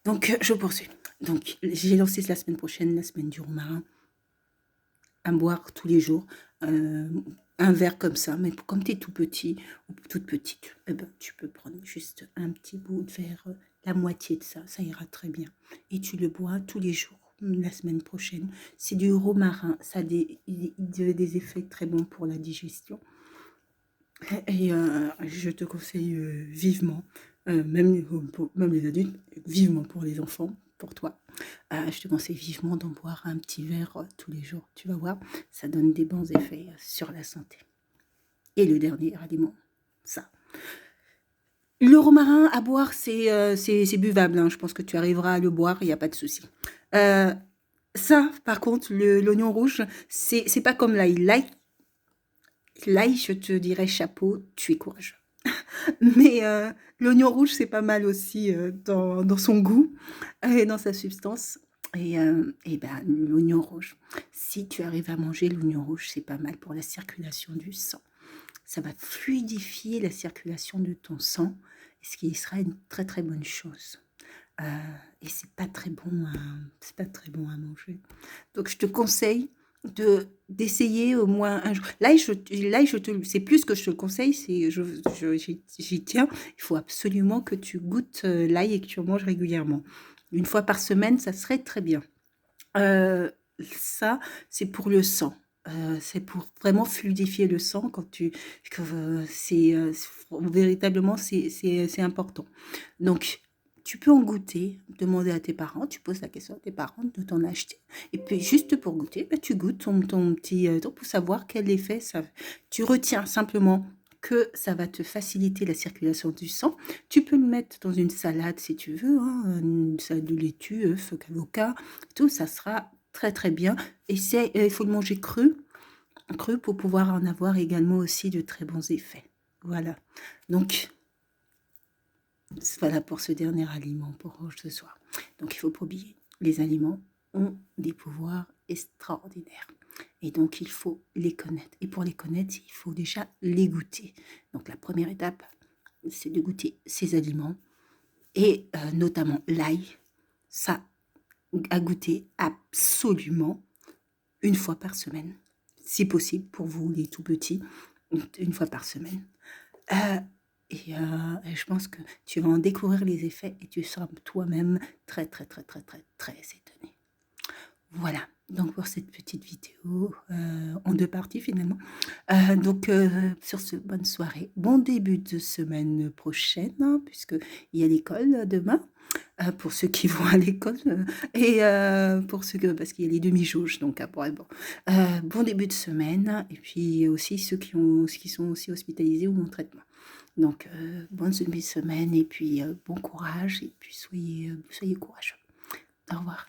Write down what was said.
Donc, je poursuis. Donc, j'ai lancé la semaine prochaine, la semaine du romarin, à boire tous les jours. Un verre comme ça, mais comme tu es tout petit ou toute petite, eh ben, tu peux prendre juste un petit bout de verre, la moitié de ça, ça ira très bien. Et tu le bois tous les jours, la semaine prochaine. C'est du romarin, ça a des effets très bons pour la digestion. Et je te conseille vivement, même les adultes, vivement pour les enfants, pour toi. Je te conseille vivement d'en boire un petit verre tous les jours. Tu vas voir, ça donne des bons effets sur la santé. Et le dernier aliment, ça. Le romarin à boire, c'est buvable. Hein. Je pense que tu arriveras à le boire, il n'y a pas de souci. Ça, par contre, l'oignon rouge, c'est pas comme l'ail. L'ail, je te dirais chapeau, tu es courageux. Mais l'oignon rouge, c'est pas mal aussi dans son goût et dans sa substance. Et ben, l'oignon rouge, si tu arrives à manger l'oignon rouge, c'est pas mal pour la circulation du sang. Ça va fluidifier la circulation de ton sang, ce qui sera une très très bonne chose. Et c'est pas très bon à manger. Donc je te conseille d'essayer au moins un jour. Là, c'est plus que je te le conseille, j'y tiens. Il faut absolument que tu goûtes l'ail et que tu en manges régulièrement. Une fois par semaine, ça serait très bien. Ça, c'est pour le sang. C'est pour vraiment fluidifier le sang véritablement c'est important. Donc tu peux en goûter, demander à tes parents, tu poses la question à tes parents de t'en acheter. Et puis juste pour goûter, ben, tu goûtes ton petit pour savoir quel effet ça. Tu retiens simplement que ça va te faciliter la circulation du sang. Tu peux le mettre dans une salade si tu veux, hein, une salade de laitue, œufs, avocat, tout ça sera très très bien. Et il faut le manger cru pour pouvoir en avoir également aussi de très bons effets. Voilà. Donc voilà pour ce dernier aliment pour ce soir. Donc il faut pas oublier, les aliments ont des pouvoirs extraordinaires. Et donc il faut les connaître. Et pour les connaître, il faut déjà les goûter. Donc la première étape, c'est de goûter ces aliments. Et notamment l'ail, ça à goûter absolument une fois par semaine. Si possible, pour vous les tout petits, une fois par semaine. Et je pense que tu vas en découvrir les effets et tu seras toi-même très, très, très, très, très, très étonné. Voilà, donc pour cette petite vidéo, en 2 parties finalement. Donc sur ce, bonne soirée. Bon début de semaine prochaine, hein, puisqu'il y a l'école demain. Pour ceux qui vont à l'école et pour ceux que parce qu'il y a les demi-jauges donc après bon. Bon début de semaine et puis aussi ceux qui sont aussi hospitalisés ou en traitement. Donc bonne demi-semaine et puis bon courage et puis soyez courageux. Au revoir.